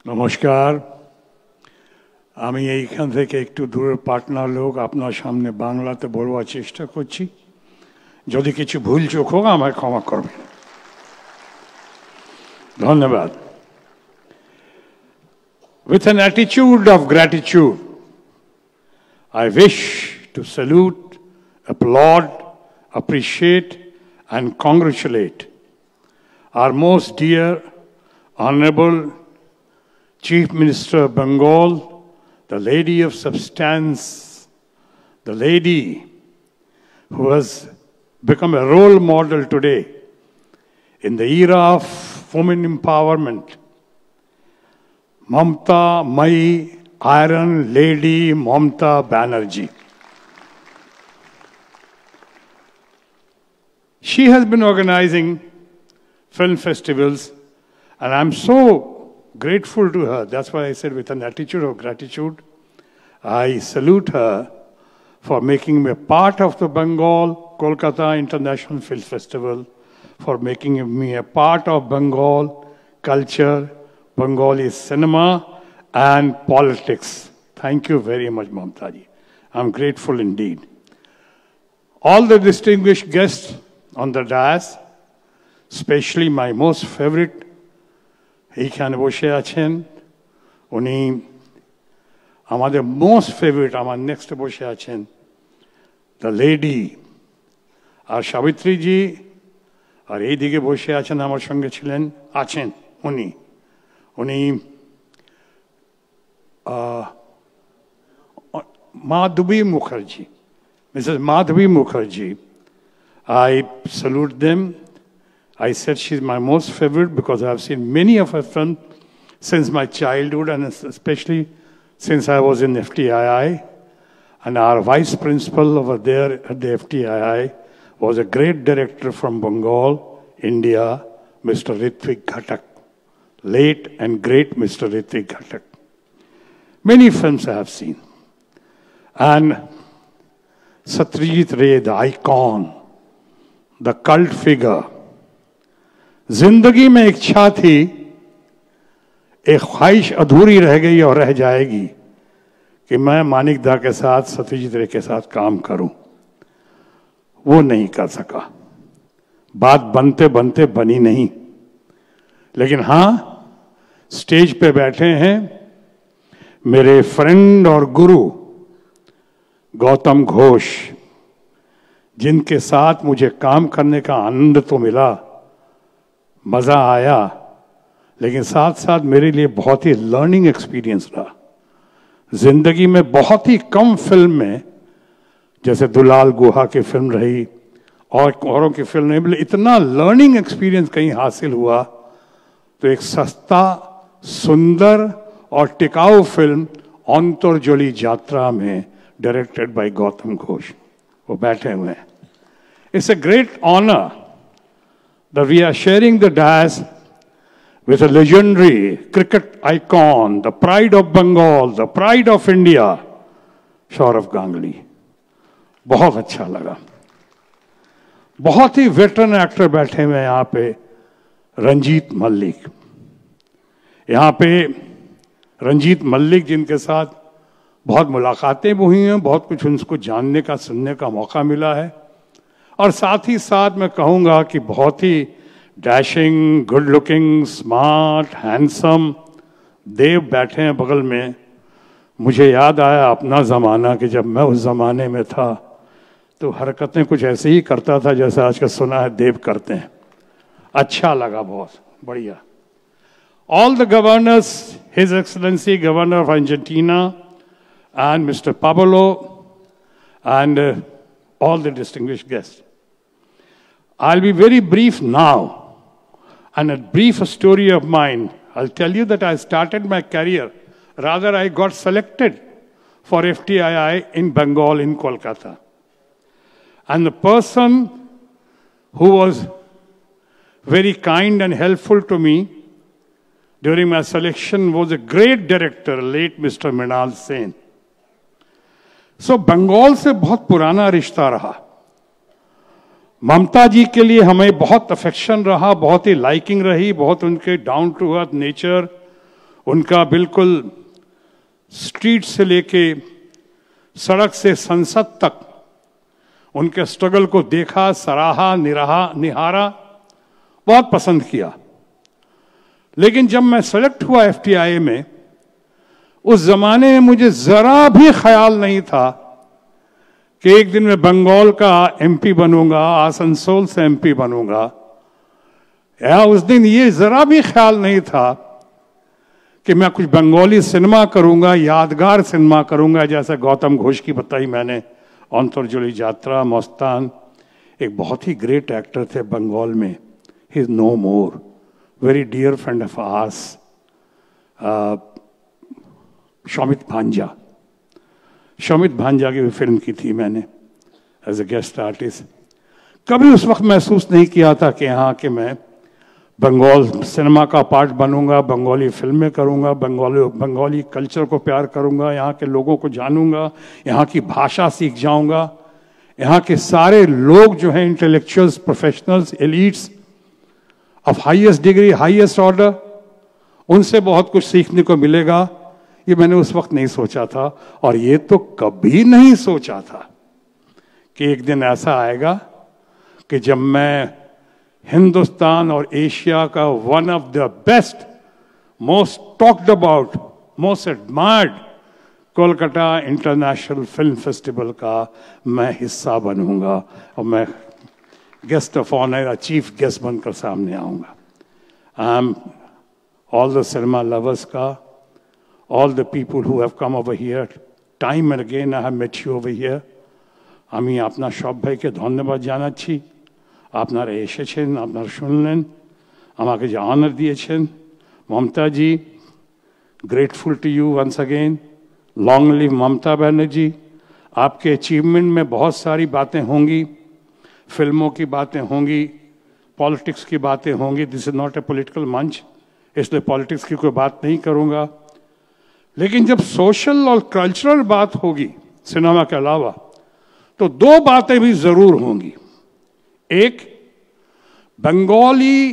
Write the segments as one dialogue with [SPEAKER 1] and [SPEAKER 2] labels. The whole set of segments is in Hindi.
[SPEAKER 1] নমস্কার। আমি এইখান থেকে একটু দূরের পার্টনার লোক আপনার সামনে বাংলাতে বলবার চেষ্টা করছি। যদি কিছু ভুল চোখ হোক আমায় ক্ষমা করবেন। ধন্যবাদ। With an attitude of gratitude, I wish to salute, applaud, appreciate, and congratulate our most dear, Honorable Chief Minister of Bengal, the lady of substance, the lady who has become a role model today in the era of women empowerment. Mamata Mai Iron Lady Mamata Banerjee. She has been organizing film festivals, and I'm so grateful to her. That's why I said with an attitude of gratitude, I salute her for making me a part of the Bengal Kolkata International Film Festival, for making me a part of Bengal culture, Bengali cinema and politics. Thank you very much, Mamata ji. I'm grateful indeed. All the distinguished guests on the dais, especially my most favorite, এইখানে বসে আছেন উনি আমাদের মোস্ট ফেভারিট, আমার নেক্সট বসে আছেন দ্য লেডি আর সাবিত্রীজি, আর এইদিকে বসে আছেন আমার সঙ্গে আছেন উনি Madhavi Mukherjee, Mrs. Madhavi Mukherjee. I salute them. I said she's my most favorite because I've seen many of her films since my childhood, and especially since I was in FTII. And our vice principal over there at the FTII was a great director from Bengal, India, Mr. Ritwik Ghatak. Late and great Mr. Ritwik Ghatak. Many films I have seen. And Satyajit Ray, the icon, the cult figure. जिंदगी में एक इच्छा थी, एक ख्वाहिश अधूरी रह गई और रह जाएगी कि मैं मानिक दा के साथ, सत्यजीत रे के साथ काम करूं। वो नहीं कर सका, बात बनते बनते बनी नहीं। लेकिन हाँ, स्टेज पे बैठे हैं मेरे फ्रेंड और गुरु गौतम घोष, जिनके साथ मुझे काम करने का आनंद तो मिला, मजा आया, लेकिन साथ साथ मेरे लिए बहुत ही लर्निंग एक्सपीरियंस रहा। जिंदगी में बहुत ही कम फिल्म में, जैसे दुलाल गुहा की फिल्म रही और औरों की फिल्म नहीं, इतना लर्निंग एक्सपीरियंस कहीं हासिल हुआ। तो एक सस्ता, सुंदर और टिकाऊ फिल्म अंतरजली यात्रा में, डायरेक्टेड बाय गौतम घोष, वो बैठे हुए हैं। It's a great honour that we are sharing the dais with a legendary cricket icon, the pride of Bengal, the pride of India, Sourav Ganguly. बहुत अच्छा लगा। बहुत ही वेटरन एक्टर बैठे हुए हैं यहाँ पे, रंजीत मल्लिक। यहाँ पे रंजीत मल्लिक, जिनके साथ बहुत मुलाकातें भी हुई हैं, बहुत कुछ उनको जानने का, सुनने का मौका मिला है। और साथ ही साथ मैं कहूँगा कि बहुत ही dashing, good looking, smart, handsome Dev बैठे हैं बगल में। मुझे याद आया अपना ज़माना कि जब मैं उस ज़माने में था तो हरकतें कुछ ऐसे ही करता था जैसे आजकल सुना है देव करते हैं। अच्छा लगा, बहुत बढ़िया। All the governors, His Excellency Governor of Argentina and Mr. Pablo and all the distinguished guests. I'll be very brief now, and a brief story of mine. I'll tell you that I started my career, rather I got selected for FTII in Bengal, in Kolkata. And the person who was very kind and helpful to me during my selection was a great director, late Mr. Mrinal Sen. So Bengal से बहुत पुराना रिश्ता रहा। ममता जी के लिए हमें बहुत अफेक्शन रहा, बहुत ही लाइकिंग रही, बहुत उनके डाउन टू अर्थ नेचर, उनका बिल्कुल स्ट्रीट से लेके सड़क से संसद तक उनके स्ट्रगल को देखा, सराहा, निहारा, बहुत पसंद किया। लेकिन जब मैं सेलेक्ट हुआ एफटीआई में, उस जमाने में मुझे जरा भी ख्याल नहीं था कि एक दिन मैं बंगाल का एमपी बनूंगा, आसनसोल से एमपी बनूंगा। या उस दिन ये जरा भी ख्याल नहीं था कि मैं कुछ बंगाली सिनेमा करूंगा, यादगार सिनेमा करूंगा, जैसे गौतम घोष की बताई मैंने, अंतरजुली यात्रा, मस्तान। एक बहुत ही ग्रेट एक्टर थे बंगाल में, he is no more, very dear friend of ours, Shamit Bhanja की भी फिल्म की थी मैंने एज ए गेस्ट आर्टिस्ट। कभी उस वक्त महसूस नहीं किया था कि हाँ कि मैं बंगाल सिनेमा का पार्ट बनूंगा, बंगाली फिल्में करूंगा, बंगाली कल्चर को प्यार करूंगा, यहाँ के लोगों को जानूंगा, यहाँ की भाषा सीख जाऊंगा। यहाँ के सारे लोग जो हैं intellectuals, professionals, elites of highest degree, highest order, उनसे बहुत कुछ सीखने को मिलेगा। ये मैंने उस वक्त नहीं सोचा था, और ये तो कभी नहीं सोचा था कि एक दिन ऐसा आएगा कि जब मैं हिंदुस्तान और एशिया का one of the best, most talked about, most admired Kolkata international film festival का मैं हिस्सा बनूंगा, और मैं guest of honour, chief guest बनकर सामने आऊंगा। I am all the cinema lovers का, all the people who have come over here, time and again I have met you over here. আমি আপনার সব ভাইকে ধন্যবাদ জানাচ্ছি, আপনারা এসেছেন, আপনারা শুনলেন, আমাকে যে অনার দিয়েছেন। মমতা जी, grateful to you once again, long live Mamata Banerjee. आपके अचीवमेंट में बहुत सारी बातें होंगी, फिल्मों की बातें होंगी, पॉलिटिक्स की बातें होंगी। This is not a political मंच, इसलिए पॉलिटिक्स की कोई बात नहीं करूंगा। लेकिन जब सोशल और कल्चरल बात होगी सिनेमा के अलावा, तो दो बातें भी जरूर होंगी। एक, बंगाली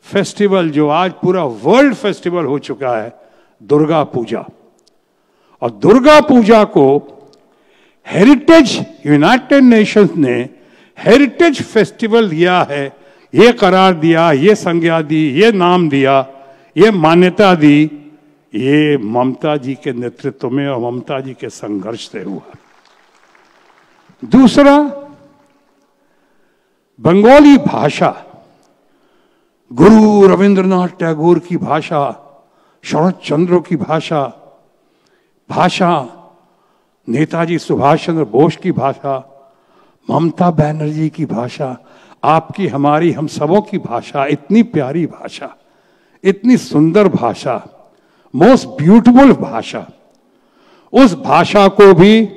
[SPEAKER 1] फेस्टिवल जो आज पूरा वर्ल्ड फेस्टिवल हो चुका है, दुर्गा पूजा। और दुर्गा पूजा को हेरिटेज, यूनाइटेड नेशंस ने हेरिटेज फेस्टिवल दिया है, ये करार दिया, ये संज्ञा दी, ये नाम दिया, ये मान्यता दी, ये ममता जी के नेतृत्व में और ममता जी के संघर्ष से हुआ। दूसरा, बंगाली भाषा, गुरु रविंद्रनाथ टैगोर की भाषा, शरद चंद्र की भाषा, नेताजी सुभाष चंद्र बोस की भाषा, ममता बनर्जी की भाषा, आपकी, हमारी, हम सबों की भाषा, इतनी प्यारी भाषा, इतनी सुंदर भाषा, मोस्ट ब्यूटीफुल भाषा। उस भाषा को भी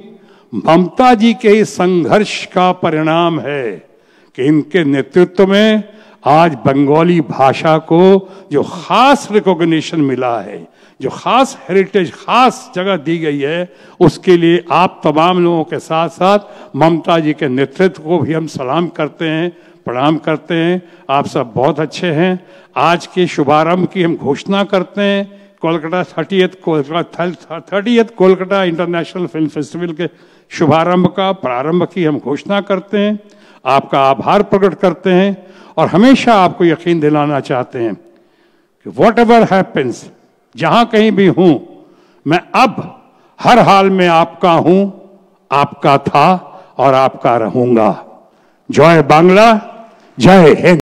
[SPEAKER 1] ममता जी के संघर्ष का परिणाम है कि इनके नेतृत्व में आज बंगाली भाषा को जो खास रिकॉग्निशन मिला है, जो खास हेरिटेज, खास जगह दी गई है, उसके लिए आप तमाम लोगों के साथ साथ ममता जी के नेतृत्व को भी हम सलाम करते हैं, प्रणाम करते हैं। आप सब बहुत अच्छे हैं। आज के शुभारंभ की हम घोषणा करते हैं। Kolkata 30th Kolkata international film festival के शुभारंभ का, प्रारंभ की हम घोषणा करते हैं। आपका आभार प्रकट करते हैं और हमेशा आपको यकीन दिलाना चाहते हैं कि वॉट एवर हैपेंस, जहां कहीं भी हूं, मैं अब हर हाल में आपका हूं, आपका था और आपका रहूंगा। जय बांग्ला, जय हिंद।